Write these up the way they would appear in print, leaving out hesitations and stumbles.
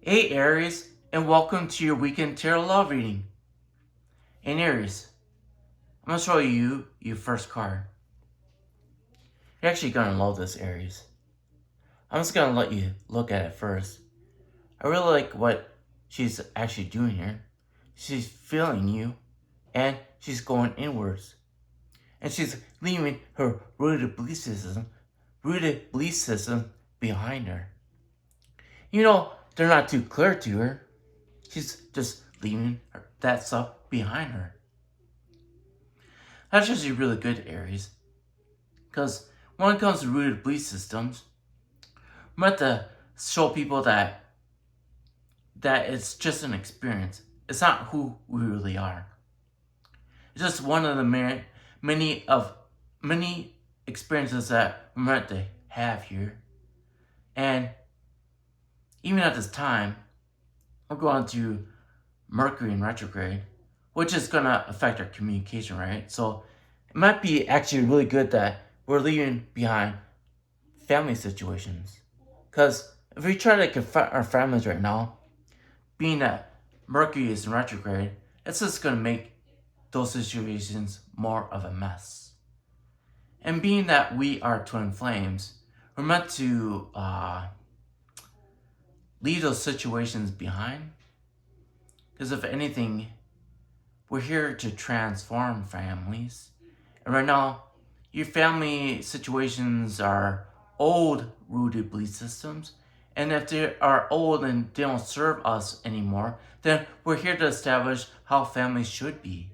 Hey Aries, and welcome to your weekend tarot love reading. And Aries, I'm gonna show you your first card. You're actually gonna love this, Aries. I'm just gonna let you look at it first. I really like what she's actually doing here. She's feeling you, and she's going inwards. And she's leaving her rooted belief system behind her. They're not too clear to her. She's just leaving that stuff behind her. That's actually really good, Aries. Because when it comes to rooted belief systems, we have to show people that it's just an experience. It's not who we really are. It's just one of the many experiences that we're meant to have here. And even at this time, we're going through Mercury in retrograde, which is going to affect our communication, right? So it might be actually really good that we're leaving behind family situations. Because if we try to confront our families right now, being that Mercury is in retrograde, it's just going to make those situations more of a mess. And being that we are twin flames, we're meant to leave those situations behind. Because if anything, we're here to transform families. And right now, your family situations are old rooted belief systems. And if they are old and they don't serve us anymore, then we're here to establish how families should be.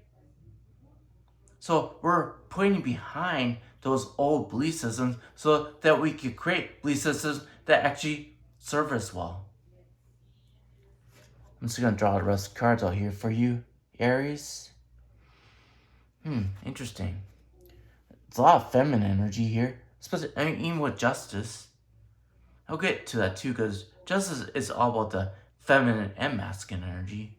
So we're putting behind those old belief systems so that we can create belief systems that actually serve us well. I'm just going to draw the rest of the cards out here for you, Aries. Interesting. There's a lot of feminine energy here, especially even with justice. I'll get to that too, because justice is all about the feminine and masculine energy.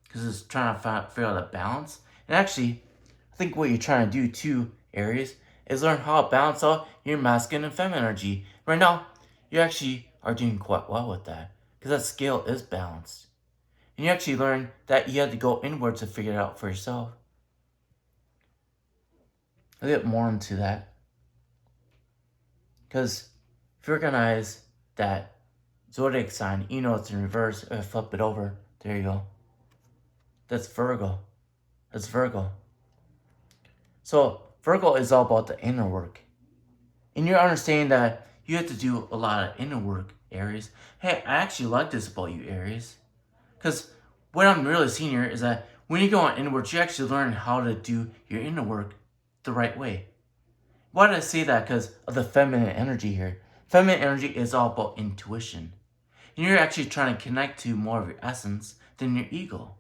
Because it's trying to figure out a balance. And actually, I think what you're trying to do too, Aries, is learn how to balance out your masculine and feminine energy. Right now, you actually are doing quite well with that, because that scale is balanced. And you actually learn that you have to go inwards to figure it out for yourself. I'll get more into that. Because if you recognize that zodiac sign, it's in reverse, if I flip it over, there you go. That's Virgo. That's Virgo. So Virgo is all about the inner work. And you're understanding that you have to do a lot of inner work, Aries. Hey, I actually like this about you, Aries. Because what I'm really seeing here is that when you go on inwards, you actually learn how to do your inner work the right way. Why did I say that? Because of the feminine energy here. Feminine energy is all about intuition. And you're actually trying to connect to more of your essence than your ego.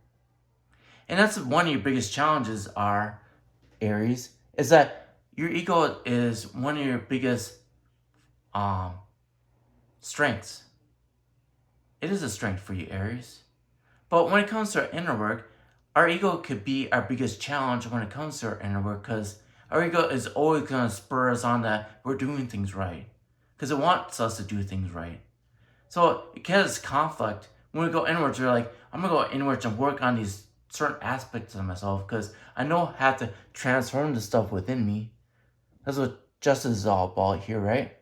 And that's one of your biggest challenges are, Aries, is that your ego is one of your biggest strengths. It is a strength for you, Aries. But when it comes to our inner work, our ego could be our biggest challenge when it comes to our inner work, because our ego is always going to spur us on that we're doing things right, because it wants us to do things right. So it causes conflict. When we go inwards, we're like, I'm going to go inwards and work on these certain aspects of myself, because I know I have to transform the stuff within me. That's what justice is all about here, right?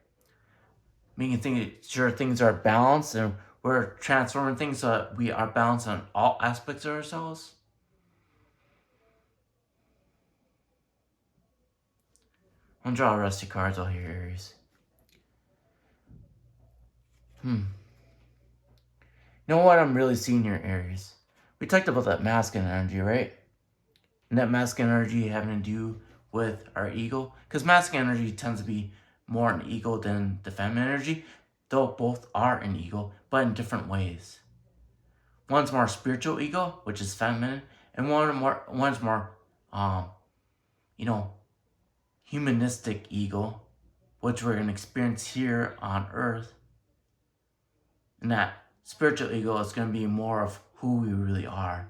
Making sure things are balanced, and we're transforming things so that we are balanced on all aspects of ourselves. I'm gonna draw rusty cards out here, Aries. You know what I'm really seeing here, Aries? We talked about that masculine energy, right? And that masculine energy having to do with our ego. Because masculine energy tends to be more an ego than the feminine energy, though both are an ego, but in different ways. One's more spiritual ego, which is feminine, and one's more humanistic ego, which we're going to experience here on Earth. And that spiritual ego is going to be more of who we really are.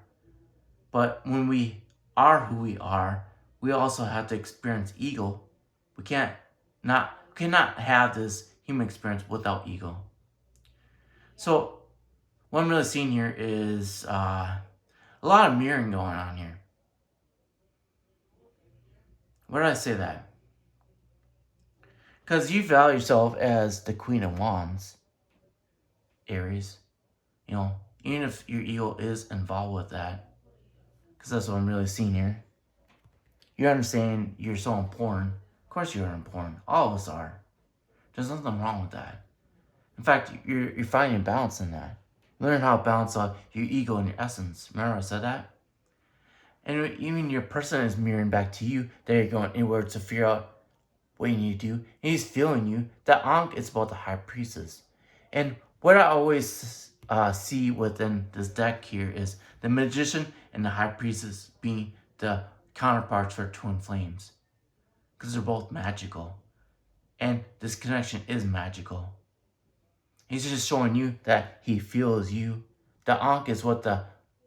But when we are who we are, we also have to experience ego. We cannot have this human experience without ego. So what I'm really seeing here is a lot of mirroring going on here. Why did I say that? Because you value yourself as the Queen of Wands, Aries. You know, even if your ego is involved with that, because that's what I'm really seeing here. You understand you're so important. Of course you're important. All of us are. There's nothing wrong with that. In fact, you're finding balance in that. Learn how to balance out your ego and your essence. Remember I said that? And even your person is mirroring back to you. There you're going inward to figure out what you need to do. And he's feeling you. That Ankh is about the High Priestess. And what I always see within this deck here is the Magician and the High Priestess being the counterparts for twin flames. Because they're both magical. And this connection is magical. He's just showing you that he feels you. The Ankh is what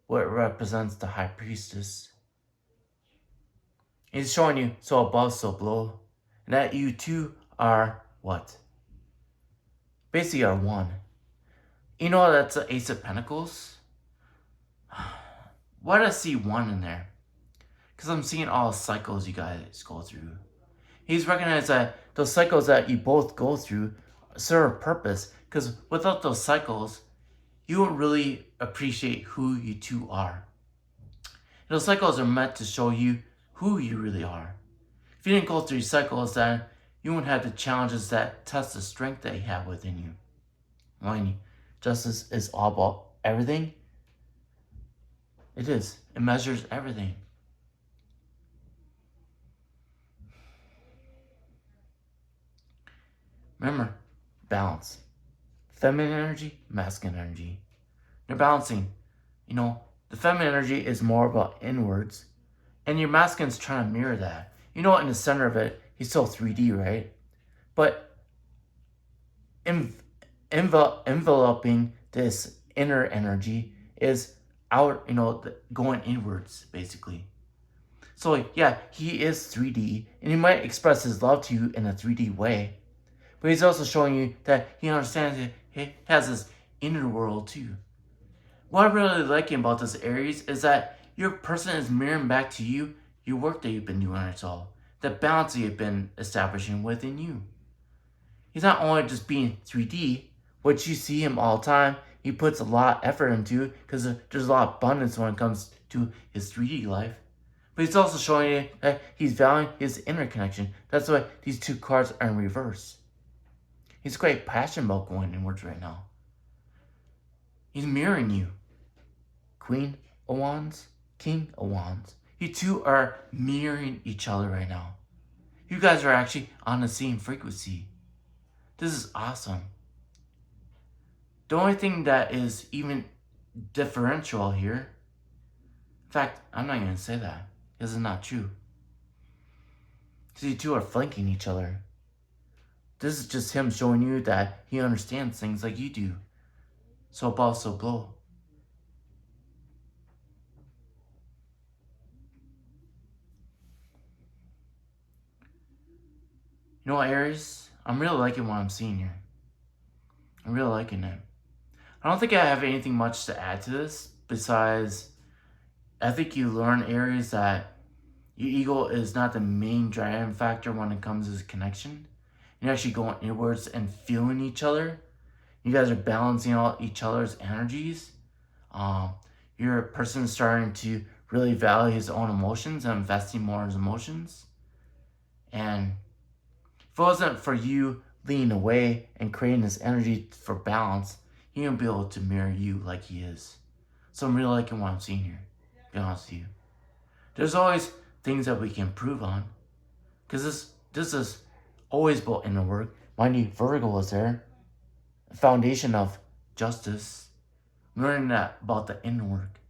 represents the High Priestess. He's showing you so above, so below. And that you two are what? Basically are one. You know that's the Ace of Pentacles? Why do I see one in there? Because I'm seeing all the cycles you guys go through. He's recognized that those cycles that you both go through serve a purpose. Because without those cycles, you won't really appreciate who you two are. And those cycles are meant to show you who you really are. If you didn't go through cycles, then you won't have the challenges that test the strength that you have within you. Mind you, justice is all about everything. It is. It measures everything. Remember, balance. Feminine energy, masculine energy. They're balancing. You know, the feminine energy is more about inwards, and your masculine's trying to mirror that. You know, in the center of it, he's still 3D, right? But enveloping this inner energy is out, you know, going inwards, basically. So, yeah, he is 3D, and he might express his love to you in a 3D way. But he's also showing you that he understands it. He has this inner world too. What I'm really liking about this Aries is that your person is mirroring back to you your work that you've been doing on yourself, the balance that you've been establishing within you. He's not only just being 3D, which you see him all the time. He puts a lot of effort into because there's a lot of abundance when it comes to his 3D life. But he's also showing you that he's valuing his inner connection. That's why these two cards are in reverse. He's quite passionate about going inwards right now. He's mirroring you. Queen of Wands, King of Wands. You two are mirroring each other right now. You guys are actually on the same frequency. This is awesome. The only thing that is even differential here, in fact, I'm not going to say that because it's not true. Because you two are flanking each other. This is just him showing you that he understands things like you do. So above, so below. You know what, Aries? I'm really liking what I'm seeing here. I'm really liking it. I don't think I have anything much to add to this besides I think you learn, Aries, that your ego is not the main driving factor when it comes to this connection. You're actually going inwards and feeling each other. You guys are balancing out each other's energies. Your person is starting to really value his own emotions and investing more in his emotions. And if it wasn't for you leaning away and creating this energy for balance, he wouldn't be able to mirror you like he is. So I'm really liking what I'm seeing here, to be honest with you. There's always things that we can improve on. Because this is always about inner work. Mind you, Virgo is there. Foundation of justice. Learning that about the inner work.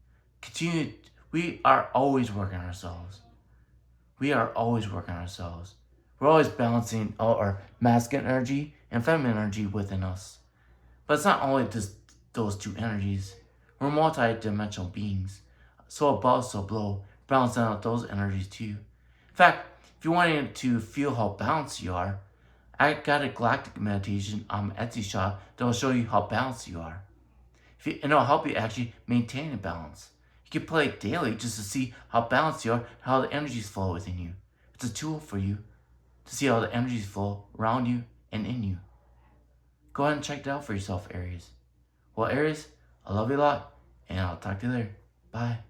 Continue. We are always working on ourselves. We are always working on ourselves. We're always balancing out our masculine energy and feminine energy within us. But it's not only just those two energies. We're multi-dimensional beings. So above, so below. Balancing out those energies too. In fact, if you wanted to feel how balanced you are, I got a galactic meditation on my Etsy shop that will show you how balanced you are. And it'll help you actually maintain a balance. You can play it daily just to see how balanced you are, how the energies flow within you. It's a tool for you to see how the energies flow around you and in you. Go ahead and check it out for yourself, Aries. Well, Aries, I love you a lot, and I'll talk to you later. Bye.